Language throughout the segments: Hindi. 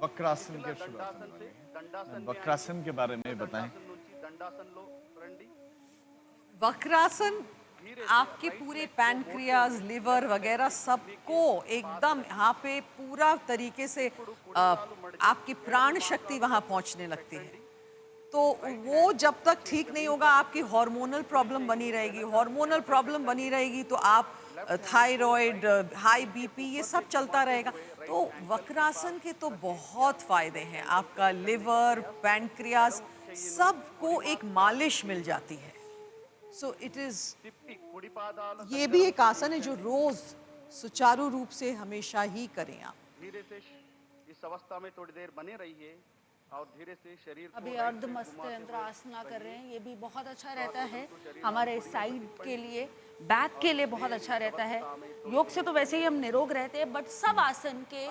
वक्रासन के शुरुआत वक्रासन के बारे में बताएं। वक्रासन आपके पूरे पैनक्रियाज, लिवर वगैरह सबको एकदम यहाँ पे पूरा तरीके से आपकी प्राण शक्ति वहाँ पहुँचने लगती है। तो वो जब तक ठीक नहीं होगा आपकी हार्मोनल प्रॉब्लम बनी रहेगी। हार्मोनल प्रॉब्लम बनी रहेगी तो आप थायराइड, हाई बीपी, ये सब चलता रहेगा। तो वक्रासन के तो बहुत फायदे हैं। आपका लिवर, पैनक्रियाज सबको एक मालिश मिल जाती है। सो इट इज, ये भी एक आसन है जो रोज सुचारू रूप से हमेशा ही करें आप। धीरे से इस अवस्था में थोड़ी देर बने रहिए और धीरे से शरीर अभी अर्ध मत्स्य आसना कर रहे हैं, ये भी बहुत अच्छा रहता है हमारे साइड के लिए, बैक के लिए बहुत अच्छा रहता है। योग से तो वैसे ही हम निरोग रहते हैं, बट सब आसन के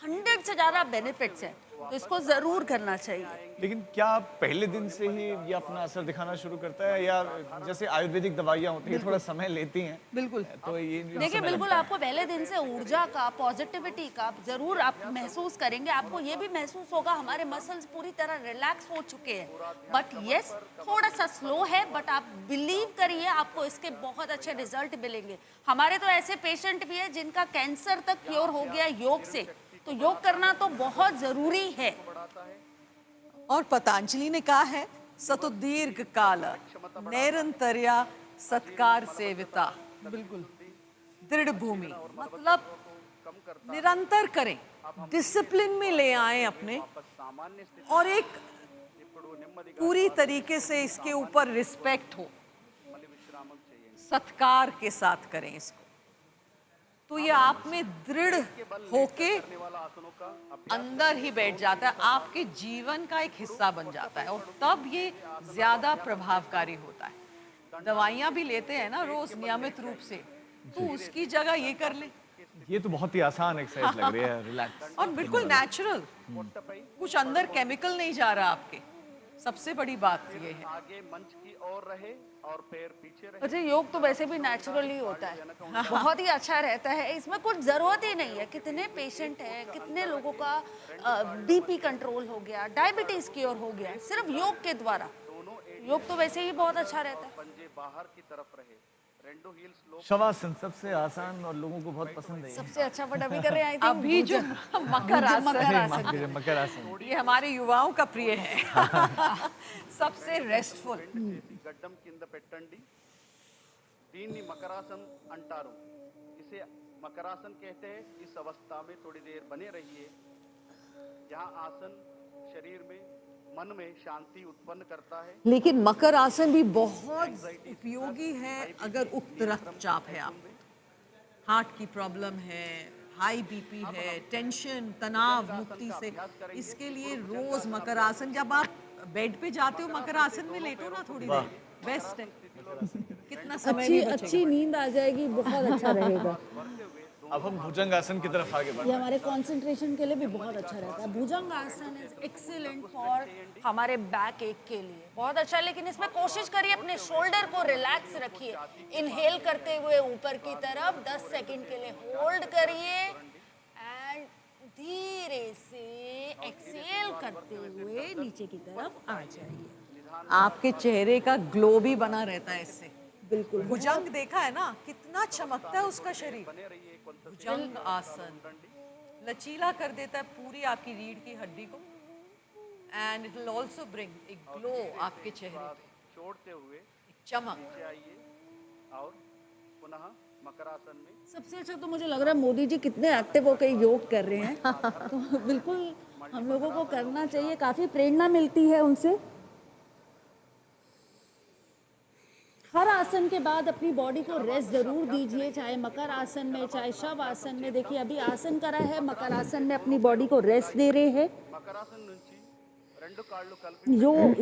100 से ज़्यादा बेनिफिट्स हैं, तो इसको ज़रूर करना चाहिए। लेकिन क्या पहले दिन से ही ये अपना असर दिखाना शुरू करता है, या जैसे आयुर्वेदिक दवाइयाँ होती हैं थोड़ा समय लेती हैं? बिल्कुल। तो ये देखिए, बिल्कुल आपको पहले दिन से ऊर्जा का, पॉजिटिविटी का जरूर आप महसूस करेंगे। आपको ये भी महसूस होगा हमारे मसल्स पूरी तरह रिलैक्स हो चुके हैं, बट यस थोड़ा सा स्लो है, बट आप बिलीव करिए आपको इसके बहुत अच्छे रिजल्ट मिलेंगे। हमारे तो ऐसे पेशेंट भी है जिनका कैंसर तक क्योर हो गया योग से, तो योग करना तो बहुत जरूरी है। और पतंजलि ने कहा है सतो दीर्घ काल निरंतर्या सत्कार सेविता। बिल्कुल दृढ़ भूमि, मतलब निरंतर करें, डिसिप्लिन में ले आए अपने, और एक पूरी तरीके से इसके ऊपर रिस्पेक्ट हो, सत्कार के साथ करें इसको। तो ये आप में दृढ़ होके अंदर ही बैठ जाता है, आपके जीवन का एक हिस्सा बन जाता है, और तब ये ज्यादा प्रभावकारी होता है। दवाइयाँ भी लेते हैं ना रोज नियमित रूप से, तो उसकी जगह ये कर ले। ये तो बहुत ही आसान एक्सरसाइज लग रही है, रिलैक्स और बिल्कुल नेचुरल, कुछ अंदर केमिकल नहीं जा रहा आपके। सबसे बड़ी बात ये है। आगे मंच की ओर रहे और पैर पीछे रहे। अच्छा, योग तो वैसे भी नेचुरली होता है, बहुत ही अच्छा रहता है। इसमें कुछ जरूरत ही नहीं है। कितने पेशेंट हैं, कितने लोगों का बीपी कंट्रोल हो गया, डायबिटीज क्योर हो गया सिर्फ योग के द्वारा। योग तो वैसे ही बहुत अच्छा रहता है। पंजे बाहर की तरफ रहे। शवासन सबसे आसान और लोगों को बहुत पसंद है। सबसे अच्छा बट अभी कर रहे हैं अभी जो मकर आसन, ये हमारे युवाओं का प्रिय है। सबसे रेस्टफुल। गड्डम किंद पेट्टंडी दीनी मकरासन अंटारू, इसे मकरासन कहते हैं। इस अवस्था में थोड़ी देर बने रहिए। यहाँ आसन शरीर में, मन में शांति उत्पन्न करता है। लेकिन मकर आसन भी बहुत उपयोगी है अगर उच्च रक्तचाप है, आप हार्ट की प्रॉब्लम है, हाई बीपी है, टेंशन, तनाव मुक्ति से, इसके लिए रोज मकर आसन, जब आप बेड पे जाते हो मकर आसन में लेटो ना थोड़ी देर, बेस्ट है। कितना समय अच्छी नींद आ जाएगी, बहुत अच्छा रहेगा। अब हम भुजंग आसन की तरफ आगे बढ़ते हैं। ये हमारे कंसंट्रेशन के लिए भी बहुत अच्छा रहता है। भुजंग आसन इज एक्सीलेंट फॉर हमारे बैक एक के लिए, बहुत अच्छा। लेकिन इसमें कोशिश करिए अपने शोल्डर को रिलैक्स रखिए। इनहेल करते हुए ऊपर की तरफ 10 सेकंड के लिए होल्ड करिए एंड धीरे से एक्सेल करते हुए नीचे की तरफ आ जाइए। आपके चेहरे का ग्लो भी बना रहता है इससे। बिल्कुल, भुजंग देखा है ना, कितना चमकता है उसका शरीर। भुजंग आसन लचीला कर देता है पूरी आपकी रीढ़ की हड्डी को, and it will also bring a glow आपके चेहरे पे, छोड़ते हुए चमक। आइए और पुनः मकरासन में। सबसे अच्छा तो मुझे लग रहा है मोदी जी कितने एक्टिव होकर योग कर रहे हैं। तो बिल्कुल हम लोगों को करना चाहिए, काफी प्रेरणा मिलती है उनसे। हर आसन के बाद अपनी बॉडी को रेस्ट जरूर दीजिए, चाहे मकर आसन में, चाहे शव आसन में। देखिए अभी आसन करा है, मकर आसन में अपनी बॉडी को रेस्ट दे रहे हैं।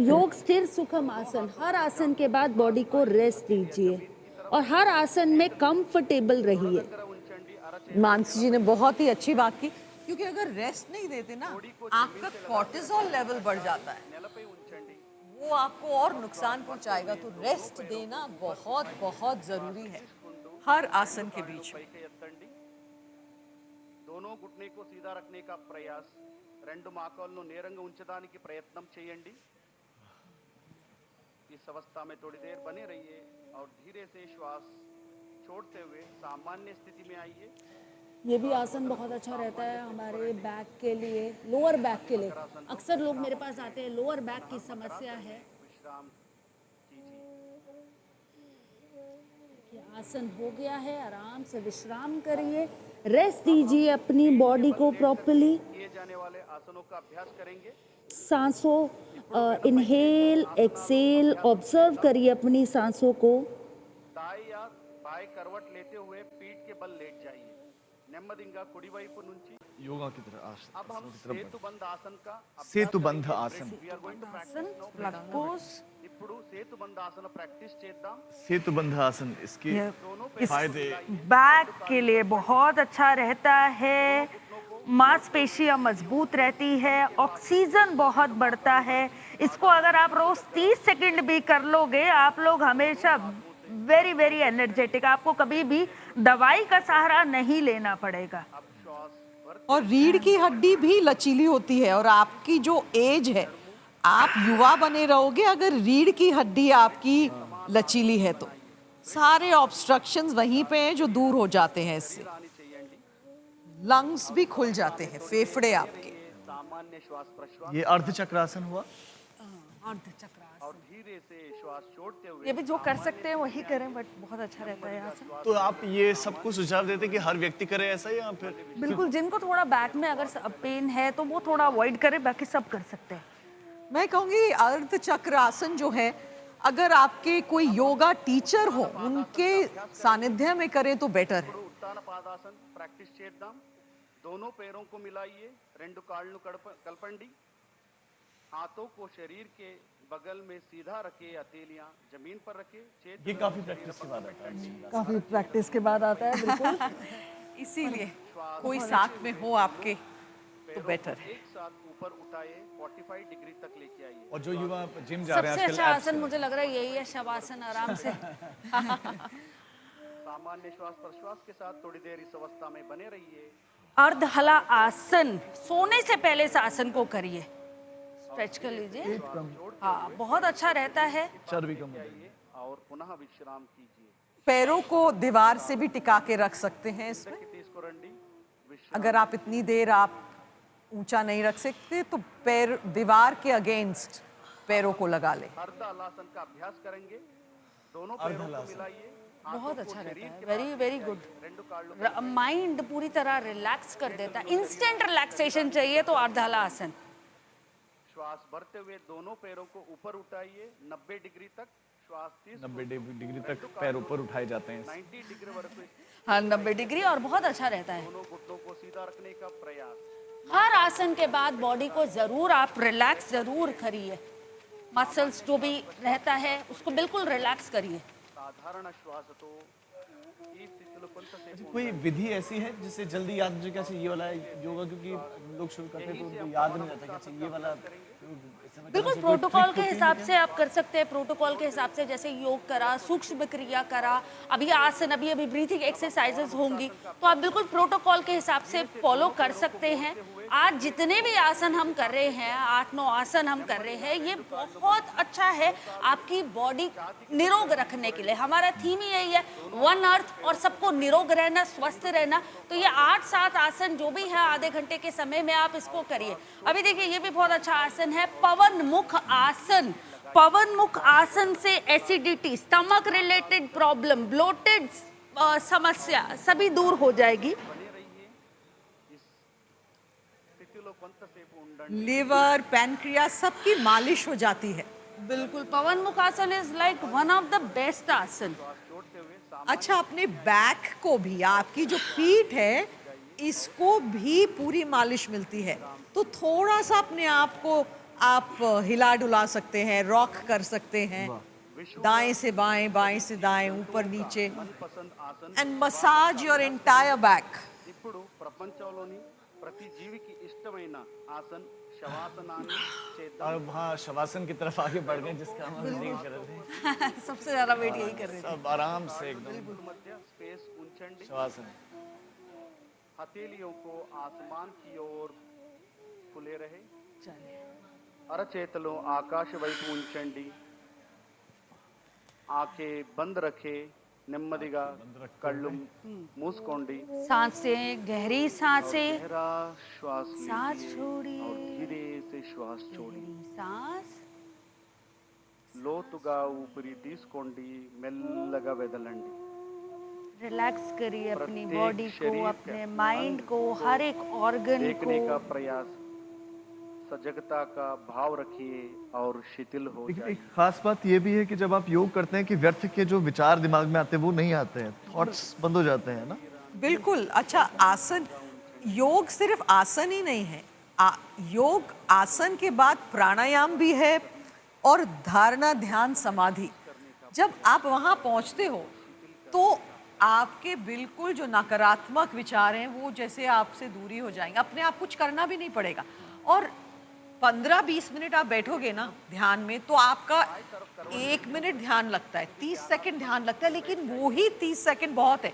योग स्थिर सुखम आसन, हर आसन के बाद बॉडी को रेस्ट दीजिए और हर आसन में कंफर्टेबल रहिए। मानसी जी ने बहुत ही अच्छी बात की, क्योंकि अगर रेस्ट नहीं देते ना, आपका कॉर्टिसोल लेवल बढ़ जाता है, वो आपको और नुकसान पहुंचाएगा। तो रेस्ट देना बहुत बहुत जरूरी है हर आसन के बीच में। दोनों घुटने को सीधा रखने का प्रयास, రెండు మోకాళ్ళను నేరంగా ఉంచడానికి ప్రయత్నం చేయండి इस अवस्था में थोड़ी देर बने रहिए और धीरे से श्वास छोड़ते हुए सामान्य स्थिति में आइए ये भी आसन बहुत अच्छा रहता है हमारे बैक के लिए, लोअर बैक के लिए। अक्सर लोग मेरे पास आते हैं, लोअर बैक की समस्या है। विश्राम कीजिए ये आसन हो गया है, आराम से विश्राम करिए, रेस्ट दीजिए अपनी बॉडी को प्रॉपर्ली। किए जाने वाले आसनों का अभ्यास करेंगे सांसों इनहेल एक्सेल ऑब्जर्व करिए अपनी सांसों को। दाएं या बाएं करवट लेते हुए पीठ के बल लेट जाइए నెమ్మదిగా కుడి వైపు నుంచి योगा की तरह अब हम సేతుబంధ ఆసన్ का सेतुबंध आसन we are going to practice आसन now. Plug pose. ఇప్పుడు సేతుబంధ ఆసన ప్రాక్టీస్ చేద్దాం सेतुबंध आसन इसके फायदे बैक के लिए बहुत अच्छा रहता है, मांसपेशियां मजबूत रहती है, ऑक्सीजन बहुत बढ़ता है। इसको अगर आप रोज 30 सेकंड भी कर लोगे, आप लोग हमेशा वेरी वेरी एनर्जेटिक, आपको कभी भी दवाई का सहारा नहीं लेना पड़ेगा। और रीढ़ की हड्डी भी लचीली होती है और आपकी जो एज है, आप युवा बने रहोगे अगर रीढ़ की हड्डी आपकी लचीली है तो सारे ऑब्स्ट्रक्शंस वहीं पे हैं जो दूर हो जाते हैं इससे। लंग्स भी खुल जाते हैं, फेफड़े आपके। सामान्य श्वास प्रश्वास ये अर्धचक्रासन हुआ। और धीरे से श्वास छोड़ते हुए ये भी जो कर सकते हैं वही करें, बट बहुत अच्छा रहता है आसन। तो आप ये सबको सुझाव देते कि हर व्यक्ति करे ऐसा या फिर बिल्कुल, जिनको थोड़ा बैक में अगर पेन है तो वो थोड़ा अवॉइड करे, बाकी सब कर सकते हैं। मैं कहूँगी अर्ध चक्र आसन जो है, अगर आपके कोई योगा टीचर हो उनके सानिध्य में करें तो बेटर है। उत्तान पादासन प्रैक्टिस చేద్దాం दोनों पैरों को मिलाइए రెండు కాళ్ళను కలపండి हाथों को शरीर के बगल में सीधा रखे हथेलियां जमीन पर रखे ये काफी प्रैक्टिस के बाद आता है। काफी प्रैक्टिस के बाद आता है बिल्कुल। इसीलिए कोई साथ में हो आपके तो बेटर है। एक साथ ऊपर उठाए 45 डिग्री तक लेके आइए और जो युवा जिम जा रहे हैं सबसे आजकल अच्छा आसन मुझे लग रहा है यही है, शवासन। आराम से सामान्य श्वास प्रश्वास के साथ थोड़ी देर इस अवस्था में बने रहिए अर्धहला आसन, सोने से पहले इस आसन को करिए, स्ट्रेच कर लीजिए। हाँ, बहुत अच्छा रहता है। चर्बी कम हो आइए और पुनः विश्राम कीजिए पैरों को दीवार से भी टिका के रख सकते हैं इसमें। తీసుకోరండి अगर आप इतनी देर आप ऊंचा नहीं रख सकते तो पैर दीवार के अगेंस्ट पैरों को लगा ले। अर्ध हलासन का अभ्यास करेंगे दोनों पैरों को मिलाइए बहुत अच्छा रहता है, वेरी वेरी गुड। రెండు కాళ్ళు माइंड पूरी तरह रिलैक्स कर देता है। इंस्टेंट रिलैक्सेशन चाहिए तो अर्धहला आसन। श्वास भरते हुए दोनों पैरों को ऊपर उठाइए 90 डिग्री तक श्वास 90 डिग्री तक पैर ऊपर उठाए जाते हैं। 90 डिग्री वరకు हाँ, 90 डिग्री, और बहुत अच्छा रहता है। दोनों घुटनों को सीधा रखने का प्रयास हर आसन के बाद बॉडी को जरूर आप रिलैक्स जरूर करिए, मसल्स जो भी रहता है उसको बिल्कुल रिलैक्स करिए। साधारण శ్వాసతో ఈ స్థితిలో కొంతసేపు कोई विधि ऐसी है जिससे जल्दी याद हो जाए कि अच्छा ये वाला योगा, क्योंकि लोग शुरू करते हैं तो उनको याद नहीं रहता कि अच्छा ये वाला बिल्कुल प्रोटोकॉल के हिसाब से आप कर सकते हैं। प्रोटोकॉल के हिसाब से जैसे योग करा, सूक्ष्म क्रिया करा, अभी आसन, अभी अभी ब्रीथिंग एक्सरसाइजेस होंगी, तो आप बिल्कुल प्रोटोकॉल के हिसाब से फॉलो कर सकते हैं। आज जितने भी आसन हम कर रहे हैं, 8-9 आसन हम कर रहे हैं, ये बहुत अच्छा है आपकी बॉडी निरोग रखने के लिए। हमारा थीम ही यही है, वन अर्थ, और सबको निरोग रहना, स्वस्थ रहना। तो ये 8-7 आसन जो भी है आधे घंटे के समय में आप इसको करिए। अभी देखिए ये भी बहुत अच्छा आसन है, पवन मुख आसन। पवन मुख आसन से acidity, stomach related problem, bloated समस्या सभी दूर हो जाएगी। స్థితిలో కొంతసేపు ఉండండి लिवर पैनक्रियास सबकी मालिश हो जाती है। बिल्कुल, पवन मुख आसन is like one of the best आसन। अच्छा, अपने बैक को भी, आपकी जो पीठ है इसको भी पूरी मालिश मिलती है, तो थोड़ा सा अपने आप को आप हिला डुला सकते हैं, रॉक कर सकते हैं, दाएं से बाएं, बाएं से दाएं, ऊपर नीचे, పసంద్ ఆసన్ and massage your entire back. ఇప్పుడు ప్రపంచంలోని ప్రతి జీవికి ఇష్టమైన ఆసన్ శవాసనాన్ని చేద్దాం अब हाँ शवासन की तरफ आगे बढ़ गए जिसका हम नहीं कर रहे थे। सबसे ज्यादा वेट यही कर रहे थे। सब आराम से एकदम మధ్య స్పేస్ ఉంచండి शवासन। हथेलियों को आसमान की ओर खुले रहे। चलिए अरचेतलो आकाश వైపు ఉంచండి, आंखें बंद रखे, నెమ్మదిగా కళ్ళు మూసుకోండి। सांसें, गहरी सांसें, गहरा श्वास सांस लीजिए छोड़िए, और धीरे से श्वास छोड़िए। गहरी सांस, లోతుగా ఊపిరి తీసుకోండి, మెల్లగా వెదలండి। रिलैक्स करिए अपनी प्रत्येक बॉडी को, शरीर अपने का माइंड अंग को, हर एक ऑर्गन देखने का को। प्रयास, सजगता का भाव रखिए और शिथिल हो एक जाइए। खास बात ये भी है कि जब आप योग करते हैं कि व्यर्थ के जो विचार दिमाग में आते हैं वो नहीं आते हैं, थॉट्स बंद हो जाते हैं ना। बिल्कुल। अच्छा, आसन, योग सिर्फ आसन ही नहीं है। योग आसन के बाद प्राणायाम भी है और धारणा, ध्यान, समाधि। जब आप वहाँ पहुँचते हो तो आपके बिल्कुल जो नकारात्मक विचार हैं वो जैसे आपसे दूरी हो जाएंगे, अपने आप कुछ करना भी नहीं पड़ेगा। और 15-20 मिनट आप बैठोगे ना ध्यान में तो आपका 1 मिनट ध्यान लगता है, 30 सेकंड ध्यान लगता है, लेकिन वो ही 30 सेकंड बहुत है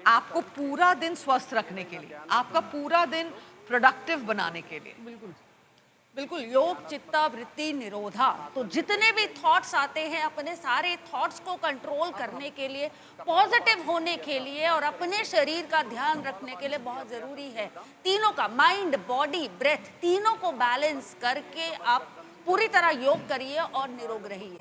आपको पूरा दिन स्वस्थ रखने के लिए, आपका पूरा दिन प्रोडक्टिव बनाने के लिए। बिल्कुल बिल्कुल, योग चित्तावृत्ति निरोधा। तो जितने भी थॉट्स आते हैं, अपने सारे थॉट्स को कंट्रोल करने के लिए, पॉजिटिव होने के लिए और अपने शरीर का ध्यान रखने के लिए बहुत ज़रूरी है तीनों का, माइंड, बॉडी, ब्रेथ, तीनों को बैलेंस करके आप पूरी तरह योग करिए और निरोग रहिए।